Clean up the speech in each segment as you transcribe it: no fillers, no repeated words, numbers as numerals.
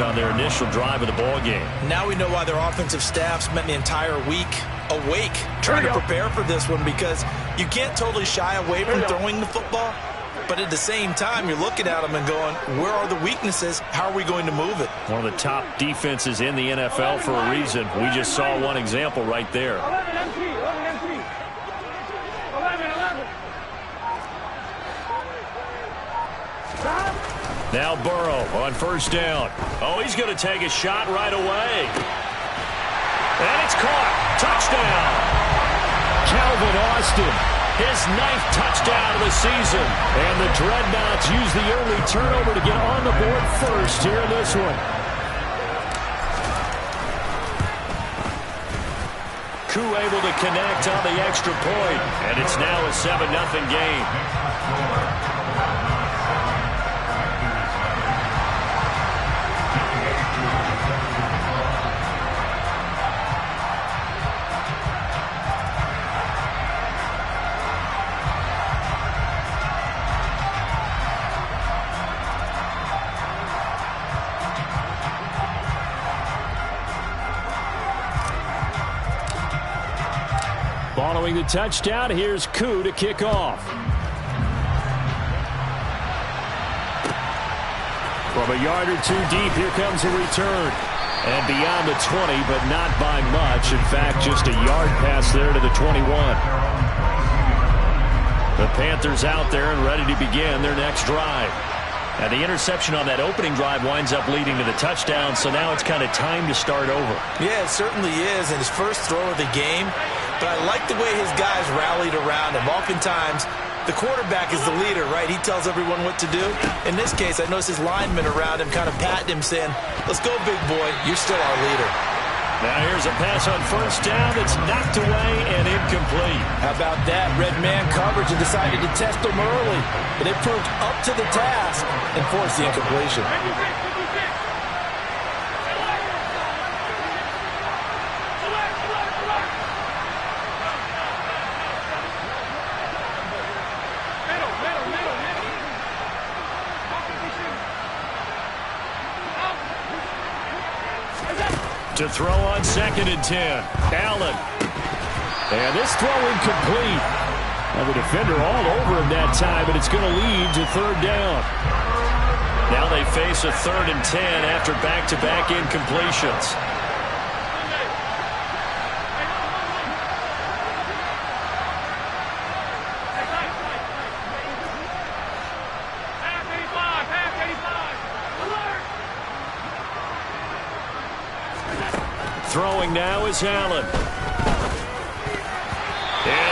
on their initial drive of the ball game. Now we know why their offensive staff spent the entire week awake trying to prepare for this one, because you can't totally shy away from throwing the football, but at the same time you're looking at them and going, where are the weaknesses? How are we going to move it? One of the top defenses in the NFL for a reason. We just saw one example right there. Now Burrow on first down. Oh, he's going to take a shot right away. And it's caught. Touchdown. Calvin Austin, his 9th touchdown of the season. And the Dreadnoughts use the early turnover to get on the board first here in this one. Koo able to connect on the extra point. And it's now a 7-0 game. Following the touchdown, here's Koo to kick off. From a yard or two deep, here comes a return. And beyond the 20, but not by much. In fact, just a yard pass there to the 21. The Panthers out there and ready to begin their next drive. And the interception on that opening drive winds up leading to the touchdown, so now it's kind of time to start over. Yeah, it certainly is, and his first throw of the game. But I like the way his guys rallied around him. Oftentimes, the quarterback is the leader, right? He tells everyone what to do. In this case, I noticed his linemen around him kind of patting him, saying, let's go, big boy. You're still our leader. Now here's a pass on first down that's knocked away and incomplete. How about that? Red man coverage and decided to test him early. But it proved up to the task and forced the incompletion. To throw on 2nd and 10. Allen. And this throw incomplete. Now the defender all over him that time, but it's going to lead to 3rd down. Now they face a 3rd and 10 after back-to-back incompletions. Throwing now is Allen. And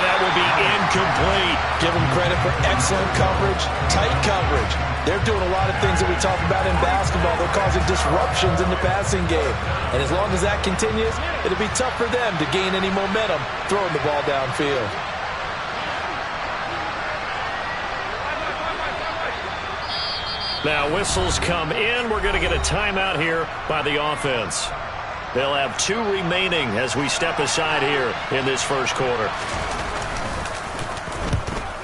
that will be incomplete. Give them credit for excellent coverage, tight coverage. They're doing a lot of things that we talk about in basketball. They're causing disruptions in the passing game. And as long as that continues, it'll be tough for them to gain any momentum throwing the ball downfield. Now whistles come in. We're going to get a timeout here by the offense. They'll have 2 remaining as we step aside here in this first quarter.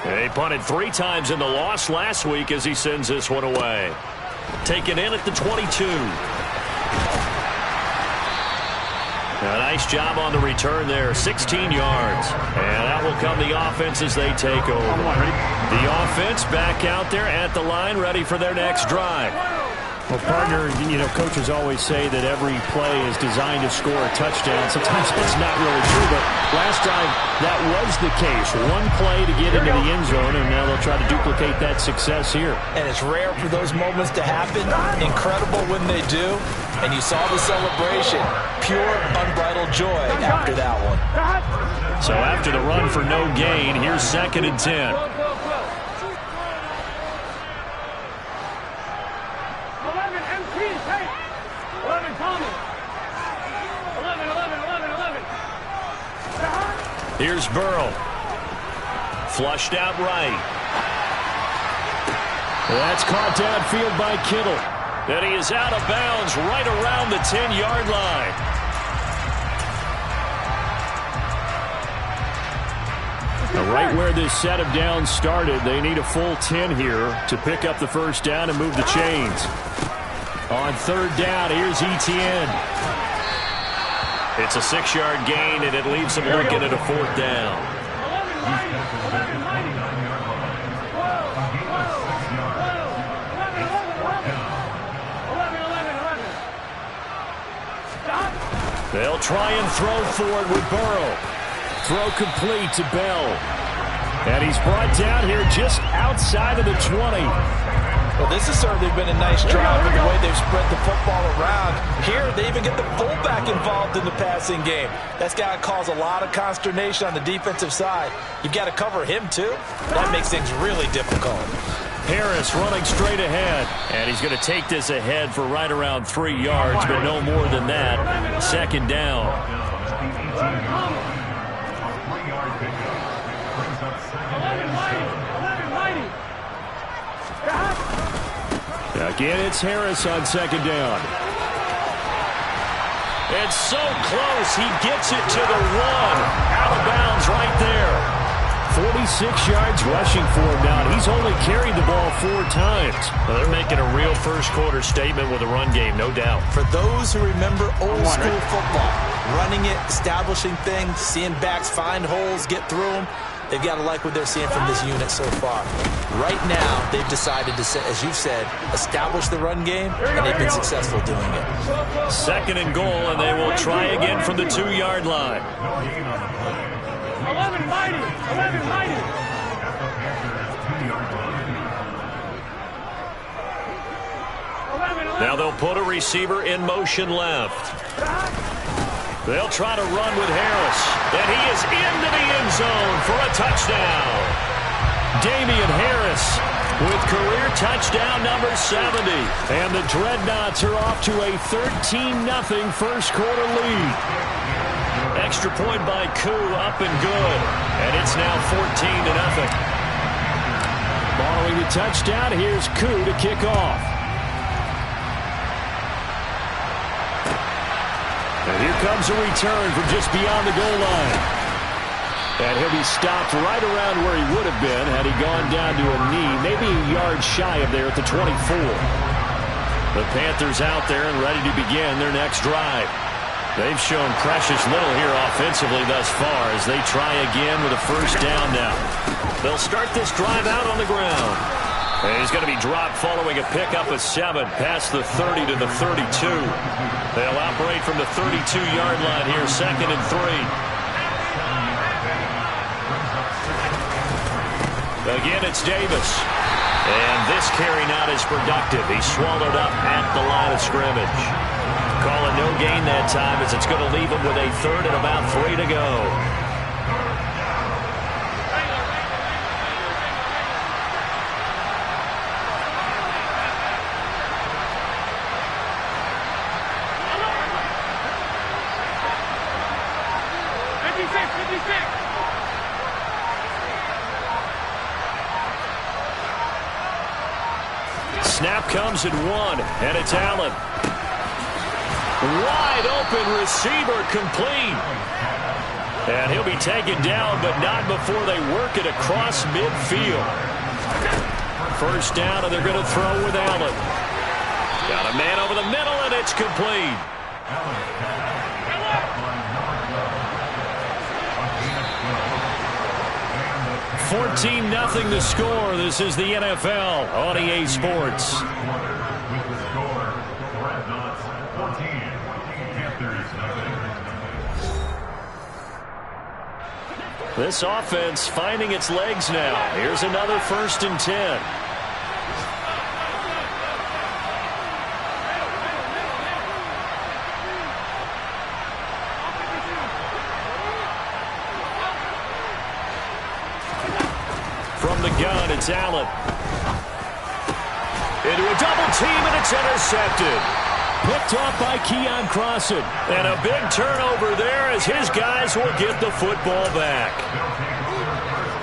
They punted 3 times in the loss last week as he sends this one away. Taken in at the 22. A nice job on the return there, 16 yards. And that will come the offense as they take over. The offense back out there at the line, ready for their next drive. Well, partner, you know, coaches always say that every play is designed to score a touchdown. Sometimes that's not really true, but last drive that was the case. One play to get into the end zone, and now they'll try to duplicate that success here. And it's rare for those moments to happen. Incredible when they do. And you saw the celebration. Pure, unbridled joy after that one. So after the run for no gain, here's 2nd and 10. Here's Burrow. Flushed out right. That's caught downfield by Kittle. And he is out of bounds right around the 10-yard line. Now, right where this set of downs started, they need a full 10 here to pick up the first down and move the chains. On third down, here's Etienne. It's a 6-yard gain, and it leaves them looking at a fourth down. They'll try and throw for it with Burrow. Throw complete to Bell. And he's brought down here just outside of the 20. Well, this has certainly been a nice drive with the way they've spread the football around. Here, they even get the fullback involved in the passing game. That's got to cause a lot of consternation on the defensive side. You've got to cover him, too. That makes things really difficult. Harris running straight ahead. And he's going to take this ahead for right around 3 yards, but no more than that. Second down. Again, it's Harris on second down. It's so close. He gets it to the 1. Out of bounds right there. 46 yards rushing for him now. He's only carried the ball 4 times. Well, they're making a real first-quarter statement with a run game, no doubt. For those who remember old-school football, running it, establishing things, seeing backs find holes, get through them, they've got to like what they're seeing from this unit so far. Right now, they've decided to, as you've said, establish the run game, and they've been successful doing it. Second and goal, and they will try again from the 2-yard line. 11 mighty. Now they'll put a receiver in motion left. They'll try to run with Harris. And he is into the end zone for a touchdown. Damian Harris with career touchdown number 70. And the Dreadnoughts are off to a 13-0 first-quarter lead. Extra point by Koo, up and good. And it's now 14-0. Following the touchdown, here's Koo to kick off. And here comes a return from just beyond the goal line. And he'll be stopped right around where he would have been had he gone down to a knee, maybe a yard shy of there at the 24. The Panthers out there and ready to begin their next drive. They've shown precious little here offensively thus far as they try again with a first down now. They'll start this drive out on the ground. And he's going to be dropped following a pickup of 7 past the 30 to the 32. They'll operate from the 32-yard line here, 2nd and 3. Again, it's Davis. And this carry not as productive. He's swallowed up at the line of scrimmage. Calling no gain that time as it's going to leave him with a 3rd and about 3 to go. Snap comes at 1, and it's Allen. Wide open receiver complete. And he'll be taken down, but not before they work it across midfield. First down, and they're going to throw with Allen. Got a man over the middle, and it's complete. 14-0 the score. This is the NFL on EA Sports. This offense finding its legs now. Here's another 1st and 10. From the gun, it's Allen. Into a double team, and it's intercepted. Picked off by Keon Crossan. And a big turnover there as his guys will get the football back.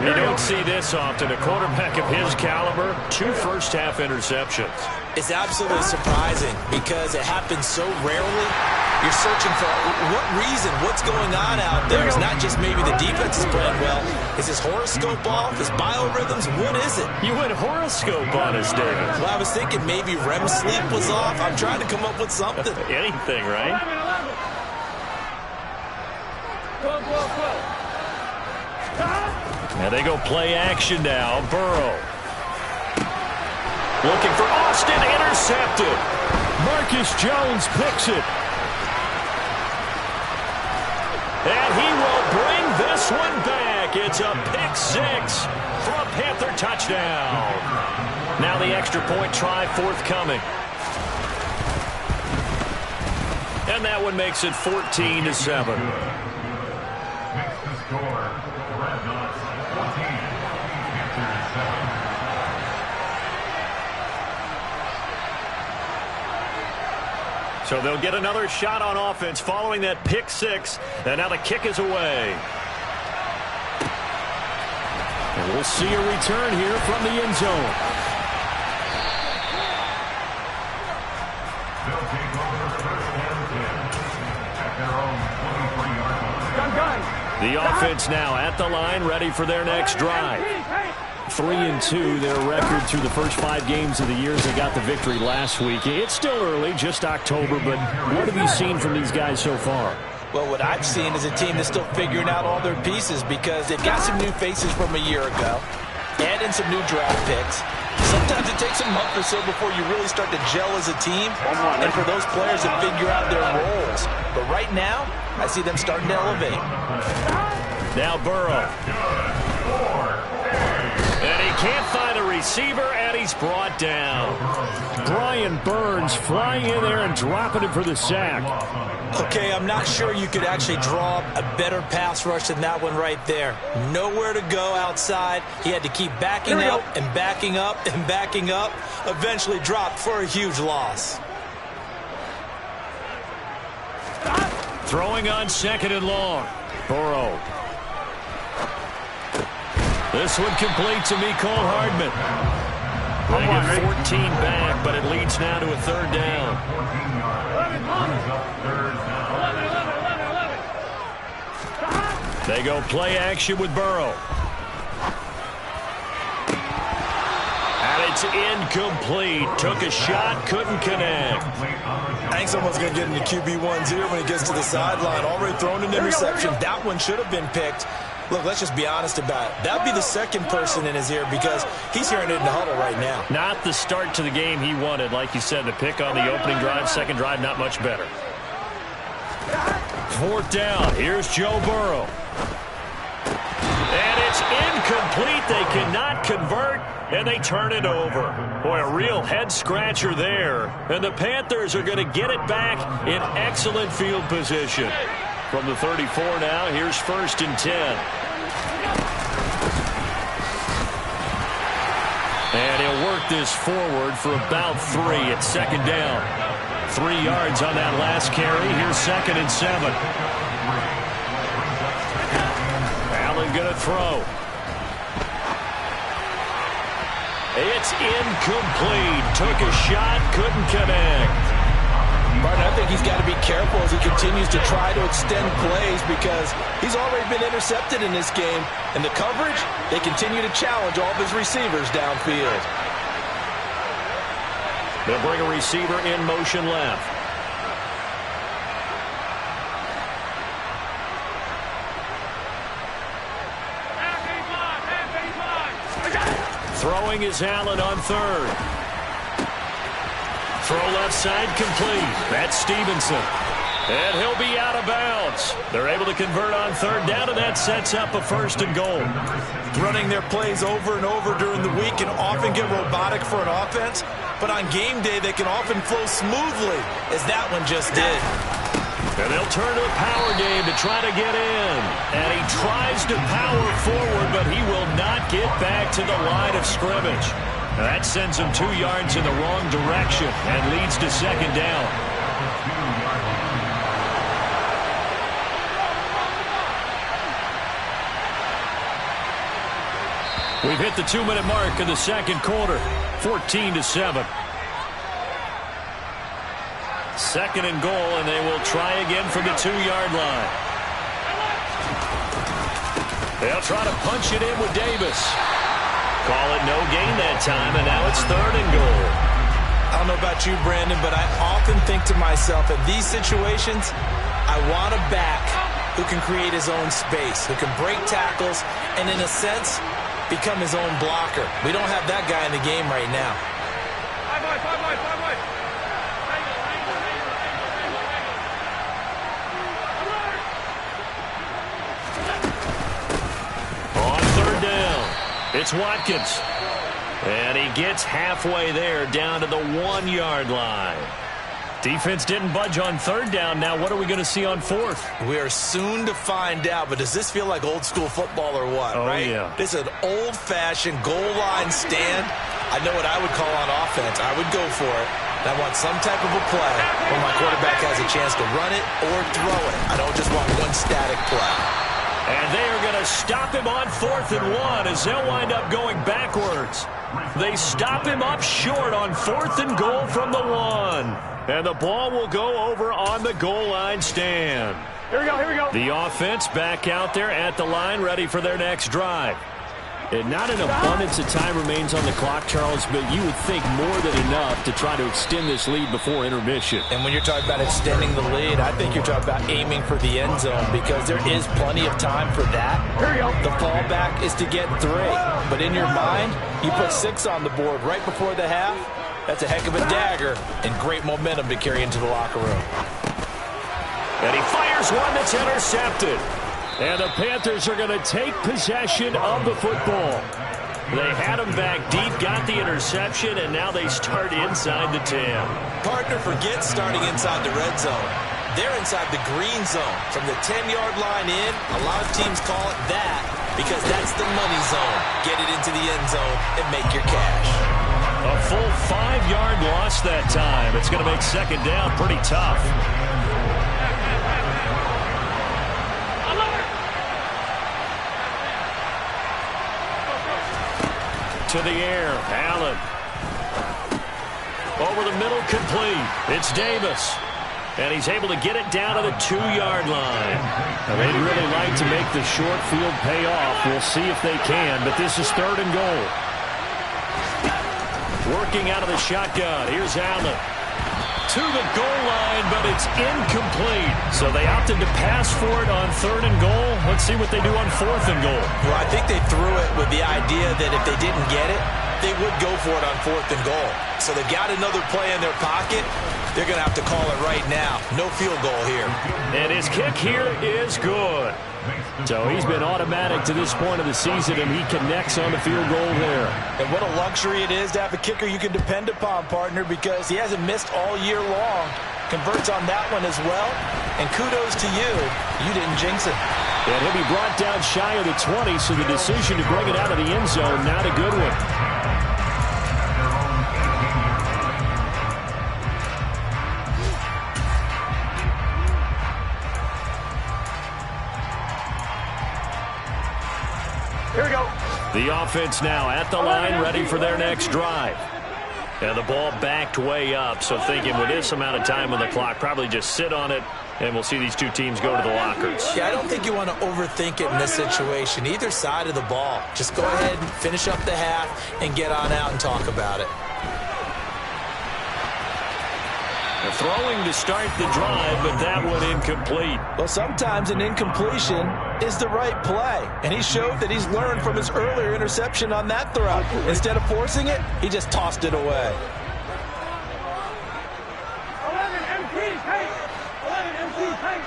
You don't see this often. A quarterback of his caliber, 2 first-half interceptions. It's absolutely surprising because it happens so rarely. You're searching for what reason, what's going on out there. It's not just maybe the defense is playing well. Is his horoscope off? His biorhythms? What is it? You went horoscope on us, David. Well, I was thinking maybe REM sleep was off. I'm trying to come up with something. Anything, right? Now they go play action now. Burrow. Looking for Austin. Intercepted. Marcus Jones picks it. And he will bring this one back. It's a pick 6 for a Panther touchdown. Now the extra point try forthcoming. And that one makes it 14-7. Makes the score. Red Knox 14. Panthers 7. So they'll get another shot on offense following that pick 6. And now the kick is away. And we'll see a return here from the end zone. They'll take over first and 10 at their own 23-yard line. The offense now at the line, ready for their next drive. 3-2, their record through the first 5 games of the year as they got the victory last week. It's still early, just October, but what have you seen from these guys so far? Well, what I've seen is a team that's still figuring out all their pieces because they've got some new faces from a year ago, add in some new draft picks. Sometimes it takes a month or so before you really start to gel as a team and for those players to figure out their roles. But right now, I see them starting to elevate. Now Burrow. And he can't find a receiver, and he's brought down. Brian Burns flying in there and dropping it for the sack. Okay, I'm not sure you could actually draw a better pass rush than that one right there. Nowhere to go outside. He had to keep backing up and backing up and backing up. Eventually dropped for a huge loss. Throwing on 2nd and long. Burrow. This one complete to Mecole Hardman. They get 14 back, but it leads now to a 3rd down. They go play action with Burrow. And it's incomplete. Took a shot, couldn't connect. I think someone's going to get into QB1s here when he gets to the sideline. Already thrown an interception. That one should have been picked. Look, let's just be honest about it. That would be the second person in his ear because he's hearing it in the huddle right now. Not the start to the game he wanted. Like you said, the pick on the opening drive, second drive, not much better. 4th down. Here's Joe Burrow. And it's incomplete. They cannot convert, and they turn it over. Boy, a real head-scratcher there. And the Panthers are going to get it back in excellent field position. From the 34 now, here's 1st and 10. And he'll work this forward for about 3 at 2nd down. 3 yards on that last carry. Here's 2nd and 7. Allen going to throw. It's incomplete. Took a shot, couldn't connect. Martin, I think he's got to be careful as he continues to try to extend plays because he's already been intercepted in this game. And the coverage, they continue to challenge all of his receivers downfield. They'll bring a receiver in motion left. Throwing is Allen on 3rd. Throw left side complete. That's Stevenson. And he'll be out of bounds. They're able to convert on 3rd down, and that sets up a 1st and goal. Running their plays over and over during the week can often get robotic for an offense, but on game day they can often flow smoothly, as that one just did. And they'll turn to a power game to try to get in. And he tries to power forward, but he will not get back to the line of scrimmage. That sends him 2 yards in the wrong direction and leads to 2nd down. We've hit the 2-minute mark in the second quarter. 14-7. Second and goal, and they will try again from the 2-yard line. They'll try to punch it in with Davis. Call it no gain that time, and now it's third and goal. I don't know about you, Brandon, but I often think to myself, in these situations, I want a back who can create his own space, who can break tackles, and in a sense, become his own blocker. We don't have that guy in the game right now. On third down, it's Watkins. And he gets halfway there, down to the 1-yard line. Defense didn't budge on third down. Now what are we going to see on fourth? We are soon to find out, but does this feel like old school football or what, right? Yeah. This is an old-fashioned goal line stand. I know what I would call on offense. I would go for it. And I want some type of a play where my quarterback has a chance to run it or throw it. I don't just want one static play. And they are going to stop him on 4th and 1 as they'll wind up going backwards. They stop him up short on 4th and goal from the 1. And the ball will go over on the goal line stand. Here we go. The offense back out there at the line, ready for their next drive. And not an abundance of time remains on the clock, Charles, but you would think more than enough to try to extend this lead before intermission. And when you're talking about extending the lead, I think you're talking about aiming for the end zone because there is plenty of time for that. Here we go. The fallback is to get 3. But in your mind, you put 6 on the board right before the half. That's a heck of a dagger and great momentum to carry into the locker room. And he fires one that's intercepted. And the Panthers are going to take possession of the football. They had him back deep, got the interception, and now they start inside the 10. Partner, forget starting inside the red zone. They're inside the green zone. From the 10-yard line in, a lot of teams call it that because that's the money zone. Get it into the end zone and make your cash. A full 5-yard loss that time. It's going to make second down pretty tough. To the air, Allen. Over the middle, complete. It's Davis. And he's able to get it down to the 2-yard line. Now, they'd really like to make the short field pay off. We'll see if they can, but this is third and goal. Working out of the shotgun. Here's Allen. To the goal line, but it's incomplete. So they opted to pass for it on third and goal. Let's see what they do on 4th and goal. Well, I think they threw it with the idea that if they didn't get it, they would go for it on 4th and goal. So they got another play in their pocket. They're going to have to call it right now. No field goal here. And his kick here is good. So he's been automatic to this point of the season, and he connects on the field goal there. And what a luxury it is to have a kicker you can depend upon, partner, because he hasn't missed all year long. Converts on that one as well. And kudos to you. You didn't jinx it. And he'll be brought down shy of the 20, so the decision to bring it out of the end zone, not a good one. Here we go. The offense now at the line, ready for their next drive. And the ball backed way up, so thinking with this amount of time on the clock, probably just sit on it, and we'll see these two teams go to the lockers. Yeah, I don't think you want to overthink it in this situation. Either side of the ball. Just go ahead and finish up the half and get on out and talk about it. They're throwing to start the drive, but that one incomplete. Well, sometimes an incompletion is the right play. And he showed that he's learned from his earlier interception on that throw. Instead of forcing it, he just tossed it away. 11 MPs, take! 11 MPs, take!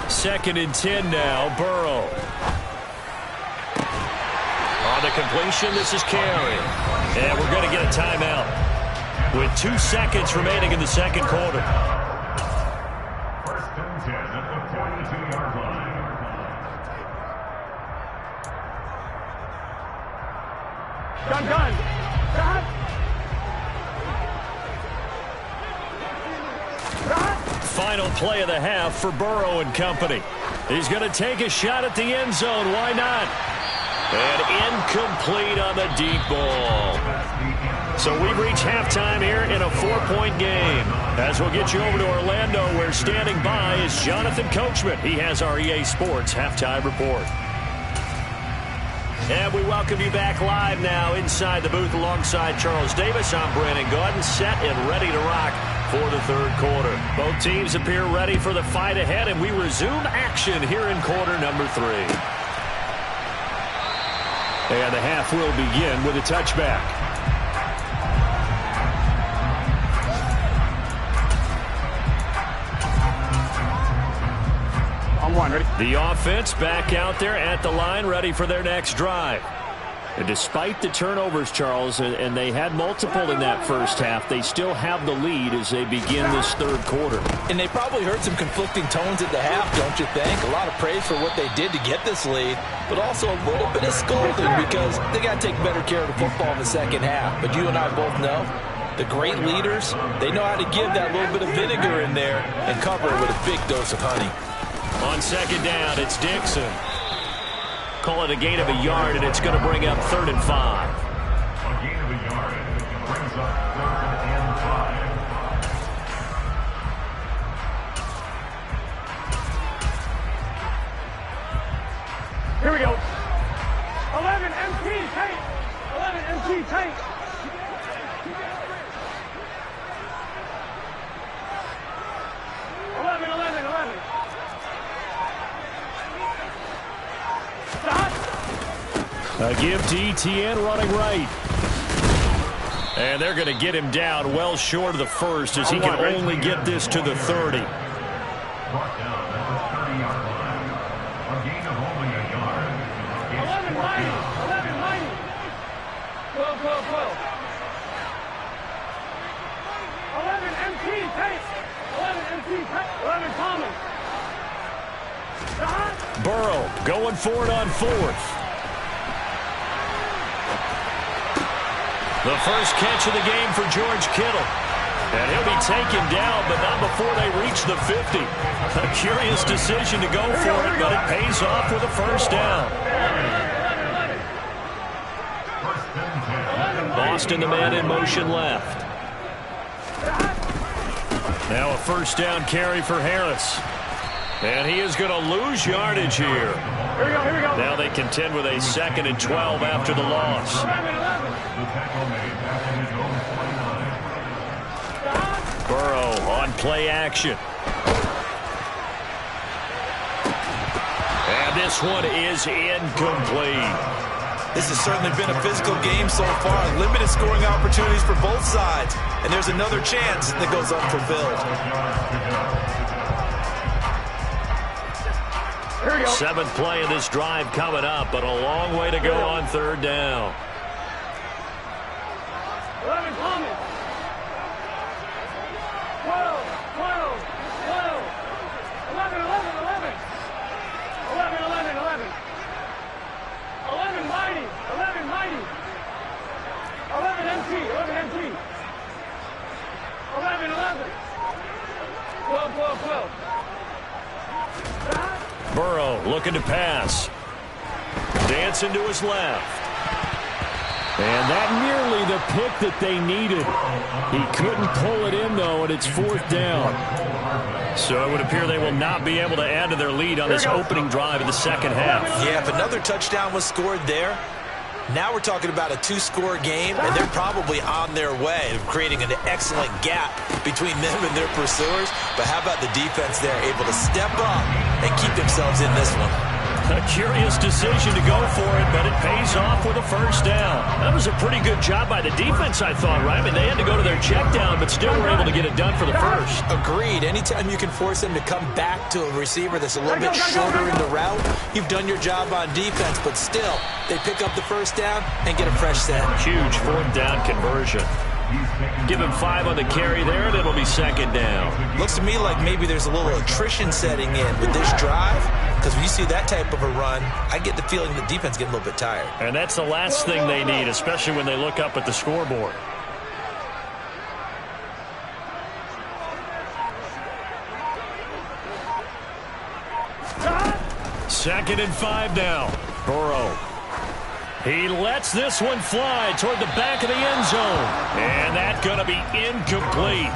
2nd and 10 now, Burrow. On the completion, this is Carey. And we're going to get a timeout with 2 seconds remaining in the second quarter. 1st and 10 at the 42-yard line. Gun. Final play of the half for Burrow and company. He's going to take a shot at the end zone. Why not? And incomplete on the deep ball. So we've reached halftime here in a 4-point game. As we'll get you over to Orlando, where standing by is Jonathan Coachman. He has our EA Sports Halftime Report. And we welcome you back live now inside the booth alongside Charles Davis. I'm Brandon Gaudin, set and ready to rock for the third quarter. Both teams appear ready for the fight ahead, and we resume action here in quarter number 3. And the half will begin with a touchback. Ready? The offense back out there at the line, ready for their next drive. And despite the turnovers, Charles, and they had multiple in that first half, they still have the lead as they begin this third quarter. And they probably heard some conflicting tones at the half, don't you think? A lot of praise for what they did to get this lead, but also a little bit of scolding because they got to take better care of the football in the second half. But you and I both know the great leaders, they know how to give that little bit of vinegar in there and cover it with a big dose of honey. On second down, it's Dixon. Call it a gain of a yard, and it's going to bring up 3rd and 5. A gain of a yard brings up 3rd and 5. Here we go. 11 MT tank. 11 MT tank. A give to Etienne running right. And they're going to get him down well short of the first as he can only get this to the 30. Brought down at the 30-yard line. A gain of only a yard. 11 mighty. 11 mighty. 12, 12, 12. 11 MT tank. 11 MT tank. 11 Thomas. Burrow going for it on 4th. The first catch of the game for George Kittle. And he'll be taken down, but not before they reach the 50. A curious decision to go for it, but it pays off with a first down. Boston, the man in motion left. Now a first down carry for Harris. And he is going to lose yardage here. Here we go. Now they contend with a 2nd and 12 after the loss. Burrow on play action. And this one is incomplete. This has certainly been a physical game so far. Limited scoring opportunities for both sides. And there's another chance that goes unfulfilled. 7th play of this drive coming up, but a long way to go on 3rd down. 11 Thomas. 12, 12, 12. 11, 11, 11. 11, 11, 11. 11 mighty. 11 mighty. 11 MT. 11 MT. 11, 11. 12, 12, 12. Burrow looking to pass. Dancing to his left. And that nearly the pick that they needed. He couldn't pull it in, though, and it's 4th down. So it would appear they will not be able to add to their lead on this opening drive of the second half. Yeah, if another touchdown was scored there, now we're talking about a 2-score game, and they're probably on their way of creating an excellent gap between them and their pursuers. But how about the defense there, able to step up and keep themselves in this one? A curious decision to go for it, but it pays off with a first down. That was a pretty good job by the defense, I thought, right? I mean, they had to go to their check down, but still were able to get it done for the first. Agreed. Anytime you can force them to come back to a receiver that's a little bit shorter in the route, you've done your job on defense, but still, they pick up the first down and get a fresh set. Huge 4th down conversion. Give him 5 on the carry there, and it'll be 2nd down. Looks to me like maybe there's a little attrition setting in with this drive, because when you see that type of a run, I get the feeling the defense getting a little bit tired. And that's the last thing they need, especially when they look up at the scoreboard. 2nd and 5 now. Burrow. He lets this one fly toward the back of the end zone. And that's going to be incomplete.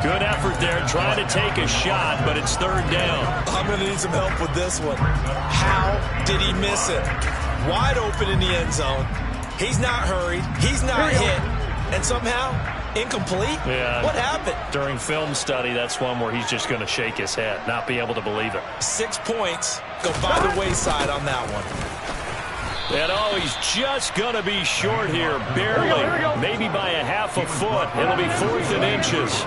Good effort there trying to take a shot, but it's 3rd down. I'm going to need some help with this one. How did he miss it? Wide open in the end zone. He's not hurried. He's not hit. And somehow, incomplete? Yeah. What happened? During film study, that's one where he's just going to shake his head, not be able to believe it. 6 points go by the wayside on that one. And oh, he's just going to be short here, barely, maybe by a half a foot. It'll be 4th and inches.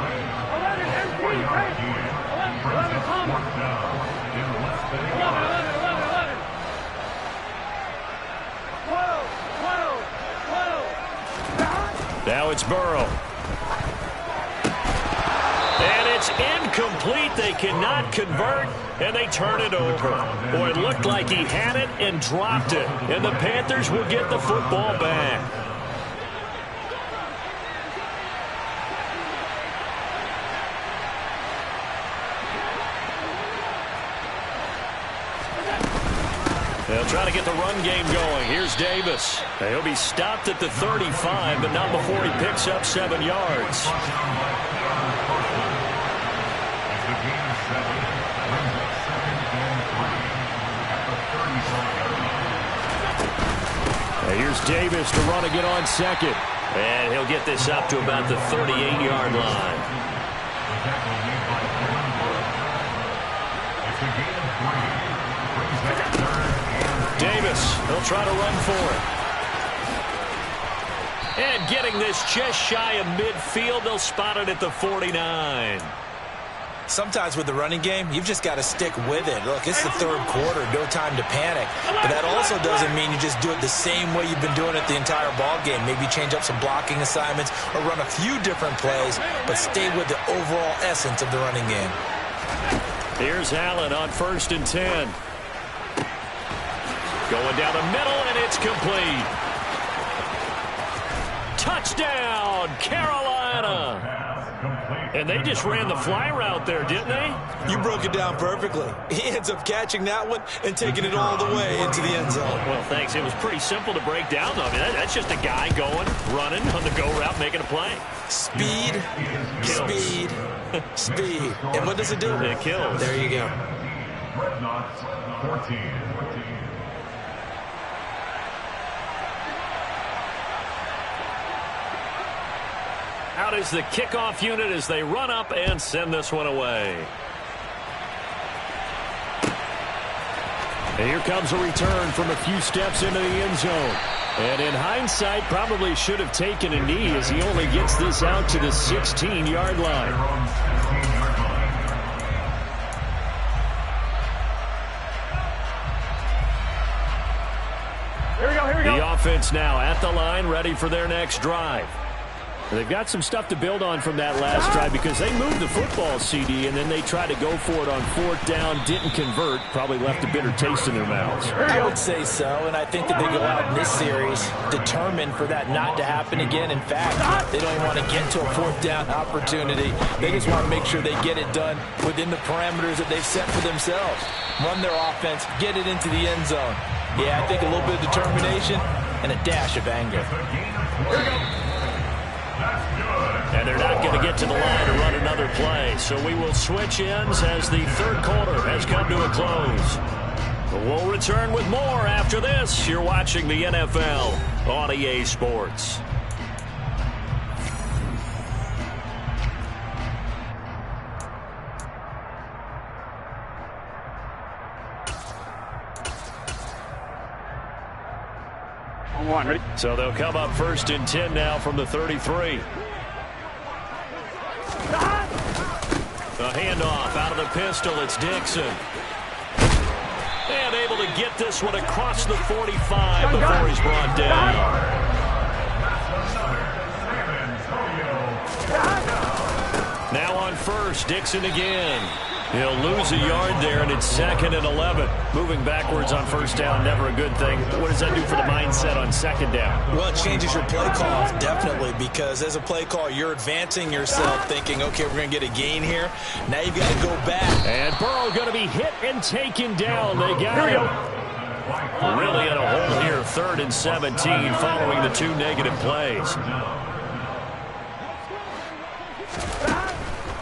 12. Now it's Burrow. And it's incomplete. They cannot convert, and they turn it over. Boy, it looked like he had it and dropped it. And the Panthers will get the football back. They'll try to get the run game going. Here's Davis. He'll be stopped at the 35, but not before he picks up 7 yards. Here's Davis to run again on 2nd. And he'll get this up to about the 38-yard line. Davis, he'll try to run for it. And getting this just shy of midfield, they'll spot it at the 49. Sometimes with the running game, you've just got to stick with it. Look, it's the 3rd quarter, no time to panic. But that also doesn't mean you just do it the same way you've been doing it the entire ball game. Maybe change up some blocking assignments or run a few different plays, but stay with the overall essence of the running game. Here's Allen on 1st and 10. Going down the middle, and it's complete. Touchdown, Carolina. And they just ran the fly route there, didn't they? You broke it down perfectly. He ends up catching that one and taking it all the way into the end zone. Well, thanks. It was pretty simple to break down, though. I mean, that's just a guy going, running on the go route, making a play. Speed, kills. Speed, speed. And what does it do? It kills. There you go. Dreadnoughts 14. Out is the kickoff unit as they run up and send this one away. And here comes a return from a few steps into the end zone. And in hindsight, probably should have taken a knee as he only gets this out to the 16-yard line. Here we go. The offense now at the line, ready for their next drive. They've got some stuff to build on from that last drive because they moved the football, CD, and then they tried to go for it on 4th down, didn't convert, probably left a bitter taste in their mouths. I would say so, and I think that they go out in this series determined for that not to happen again. In fact, they don't even want to get to a 4th down opportunity. They just want to make sure they get it done within the parameters that they've set for themselves. Run their offense, get it into the end zone. Yeah, I think a little bit of determination and a dash of anger. Here we go. And they're not going to get to the line to run another play. So we will switch ends as the 3rd quarter has come to a close. We'll return with more after this. You're watching the NFL on EA Sports. Ready? So they'll come up 1st and 10 now from the 33. The handoff out of the pistol. It's Dixon. And able to get this one across the 45 before he's brought down. Now on 1st, Dixon again. He'll lose a yard there, and it's 2nd and 11. Moving backwards on first down, never a good thing. What does that do for the mindset on 2nd down? Well, it changes your play call, definitely, because as a play call, you're advancing yourself thinking, okay, we're going to get a gain here. Now you've got to go back. And Burrow going to be hit and taken down. They got him. Really in a hole here, 3rd and 17, following the 2 negative plays.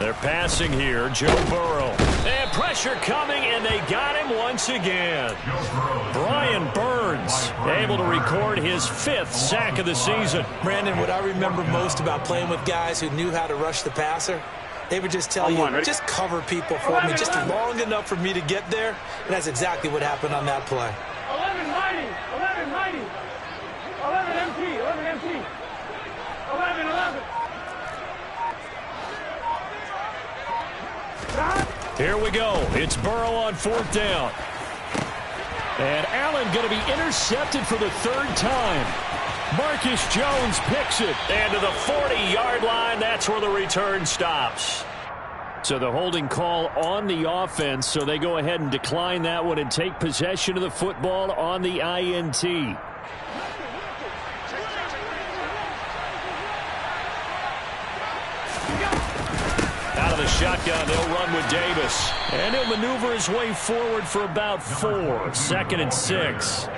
They're passing here, Joe Burrow. And pressure coming, and they got him once again. Brian Burns able to record his 5th sack of the season. Brandon, what I remember most about playing with guys who knew how to rush the passer, they would just tell you, just cover people for me, just long enough for me to get there. And that's exactly what happened on that play. 11-90, 11-90, 11 MT, 11 MT, 11-11. Here we go. It's Burrow on 4th down. And Allen going to be intercepted for the 3rd time. Marcus Jones picks it. And to the 40-yard line, that's where the return stops. So the holding call on the offense, so they go ahead and decline that one and take possession of the football on the INT. Out of the shotgun, they'll run with Davis. And he'll maneuver his way forward for about 4. 2nd and 6.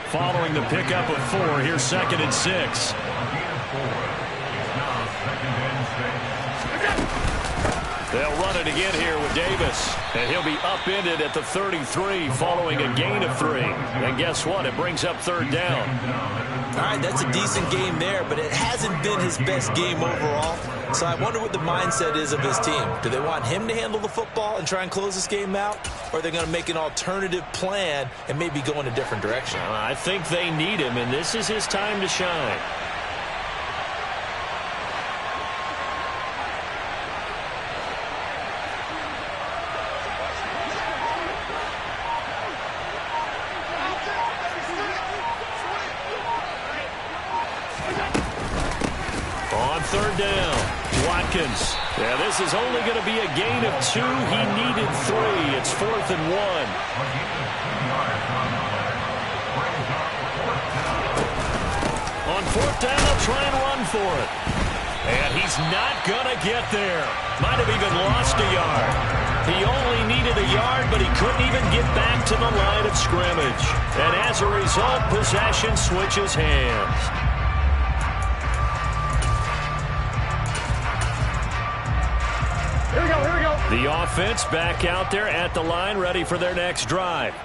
Following the pickup of 4, here's 2nd and 6. They'll run it again here with Davis. And he'll be upended at the 33 following a gain of 3. And guess what? It brings up 3rd down. All right, that's a decent game there, but it hasn't been his best game overall. So I wonder what the mindset is of his team. Do they want him to handle the football and try and close this game out? Or are they going to make an alternative plan and maybe go in a different direction? I think they need him, and this is his time to shine. On 3rd down, Watkins. Yeah, this is only going to be a gain of 2. He needed 3. It's 4th and 1. On 4th down, they'll try and run for it. And he's not going to get there. Might have even lost a yard. He only needed a yard, but he couldn't even get back to the line of scrimmage. And as a result, possession switches hands. Here we go. The offense back out there at the line, ready for their next drive.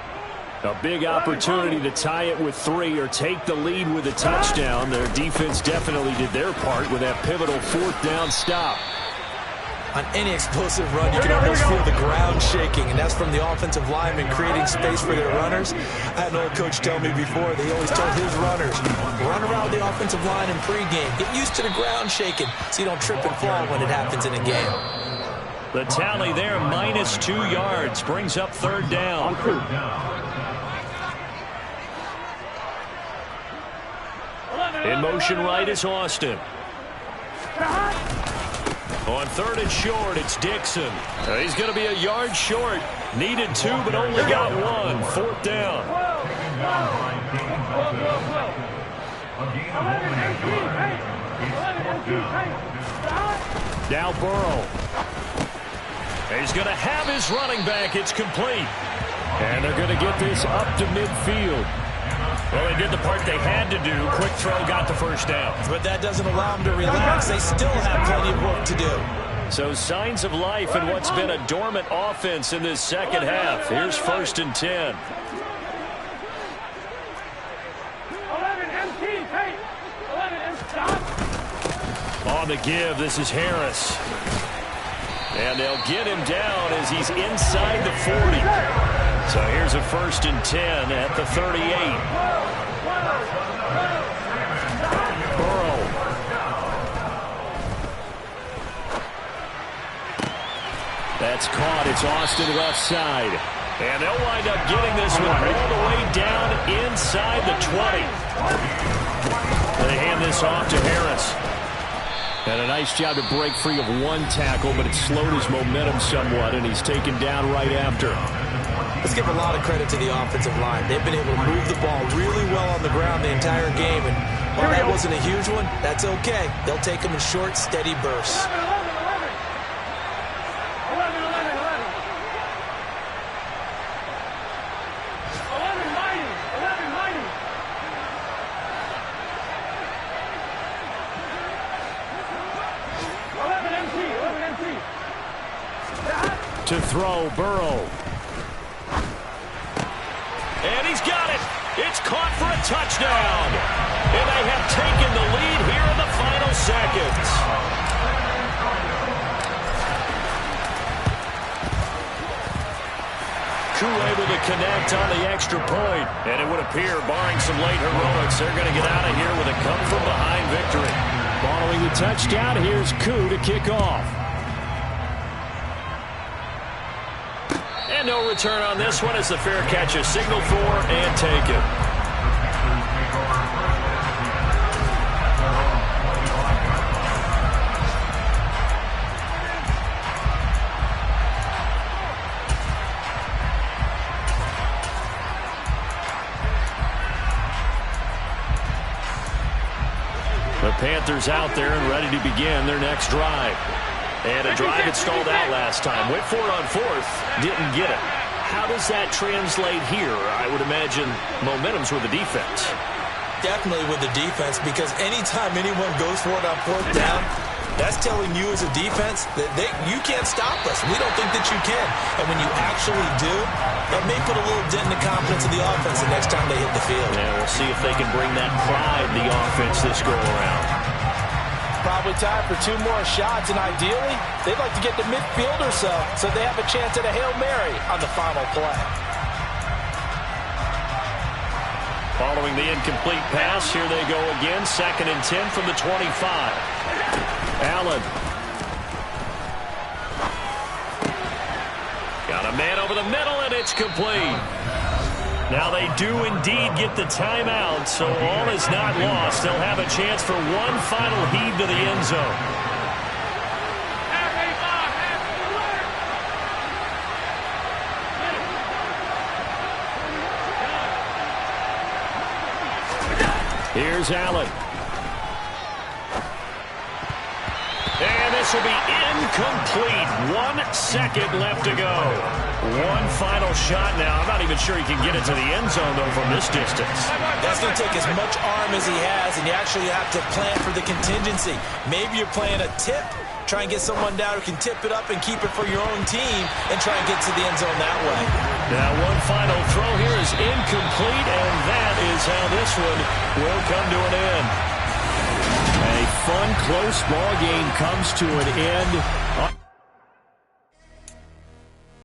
A big opportunity to tie it with 3 or take the lead with a touchdown. Their defense definitely did their part with that pivotal 4th down stop. On any explosive run, you can almost feel the ground shaking, and that's from the offensive linemen creating space for their runners. I had an old coach tell me before, they always told his runners, run around the offensive line in pregame. Get used to the ground shaking so you don't trip and fall when it happens in a game. The tally there, minus 2 yards, brings up 3rd down. In motion right is Austin. On 3rd and short, it's Dixon. He's going to be a yard short. Needed 2, but only got 1. 4th down. Now Burrow. He's going to have his running back. It's complete. And they're going to get this up to midfield. Well, they did the part they had to do. Quick throw got the 1st down. But that doesn't allow them to relax. They still have plenty of work to do. So signs of life in what's been a dormant offense in this 2nd half. Here's 1st and 10. 11 MT, take. 11 MT, stop. On the give, this is Harris. And they'll get him down as he's inside the 40. So here's a 1st and 10 at the 38. Burrow. That's caught. It's Austin left side. And they'll wind up getting this one all the way down inside the 20. They hand this off to Harris. And a nice job to break free of one tackle, but it slowed his momentum somewhat, and he's taken down right after. Let's give a lot of credit to the offensive line. They've been able to move the ball really well on the ground the entire game, and while that wasn't a huge one, that's okay. They'll take them in short, steady bursts. 11 MT. To throw, Burrow. And he's got it. It's caught for a touchdown. And they have taken the lead here in the final seconds. Koo able to connect on the extra point. And it would appear, barring some late heroics, they're going to get out of here with a come-from-behind victory. Following the touchdown, here's Koo to kick off. And no return on this one as the fair catch is signaled for and taken. The Panthers out there and ready to begin their next drive. And a drive that stalled out last time. Went for it on fourth, didn't get it. How does that translate here? I would imagine momentum's with the defense. Definitely with the defense, because anytime anyone goes for it on fourth down, that's telling you as a defense that you can't stop us. We don't think that you can. And when you actually do, that may put a little dent in the confidence of the offense the next time they hit the field. Yeah, we'll see if they can bring that pride in the offense this go-around. Probably time for 2 more shots, and ideally, they'd like to get to midfield or so they have a chance at a Hail Mary on the final play. Following the incomplete pass, here they go again, 2nd and 10 from the 25. Allen. Got a man over the middle, and it's complete. Now they do indeed get the timeout, so all is not lost. They'll have a chance for one final heave to the end zone. Here's Allen. And this will be incomplete. 1 second left to go. One final shot now. I'm not even sure he can get it to the end zone, though, from this distance. That's going to take as much arm as he has, and you actually have to plan for the contingency. Maybe you're playing a tip, try and get someone down who can tip it up and keep it for your own team and try and get to the end zone that way. Now one final throw here is incomplete, and that is how this one will come to an end. A fun, close ball game comes to an end.